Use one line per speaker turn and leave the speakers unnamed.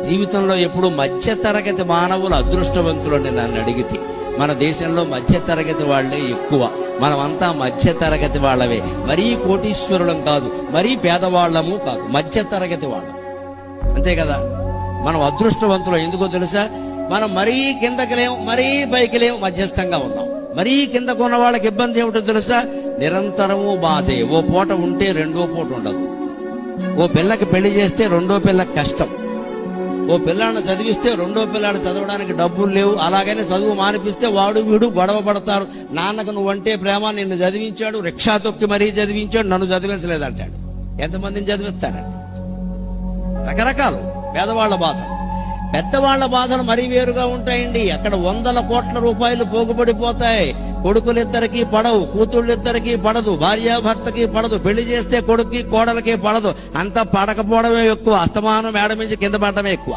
జీవితంలో ఎప్పుడు మధ్యతరగతి మానవులు అదృష్టవంతులని నన్ను అడిగితే మన దేశంలో మధ్యతరగతి వాళ్లే ఎక్కువ. మనమంతా మధ్యతరగతి వాళ్ళవే. మరీ కోటీశ్వరులం కాదు, మరీ పేదవాళ్లము కాదు, మధ్యతరగతి వాళ్ళం. అంతే కదా. మనం అదృష్టవంతులం. ఎందుకో తెలుసా? మనం మరీ కిందకి లేము, మరీ పైకి లేము, మధ్యస్థంగా ఉన్నాం. మరీ కిందకు ఉన్న వాళ్ళకి ఇబ్బంది ఏమిటో తెలుసా? నిరంతరము బాధే. ఓ పూట ఉంటే రెండో పూట ఉండదు. ఓ పిల్లకి పెళ్లి చేస్తే రెండో పిల్లకి కష్టం. ఓ పిల్లాడిని చదివిస్తే రెండో పిల్లాడు చదవడానికి డబ్బులు లేవు. అలాగనే చదువు మానిపిస్తే వాడు వీడు గొడవ పడతారు. నాన్నకు నువ్వంటే ప్రేమ, నిన్ను చదివించాడు, రిక్షా తొక్కి మరీ చదివించాడు, నన్ను చదివించలేదంటాడు. ఎంతమందిని చదివిస్తారండి? రకరకాలు పేదవాళ్ల బాధలు. పెద్దవాళ్ల బాధలు మరీ వేరుగా ఉంటాయండి. అక్కడ 100 కోట్ల రూపాయలు పోగుపడిపోతాయి. కొడుకులిద్దరికీ పడవు, కూతుళ్ళిద్దరికీ పడదు, భార్యాభర్తకి పడదు. పెళ్లి చేస్తే కొడుక్కి కోడలకి పడదు. అంతా పడకపోవడమే ఎక్కువ, అస్తమానం మేడ నుంచి కింద పడటమే ఎక్కువ.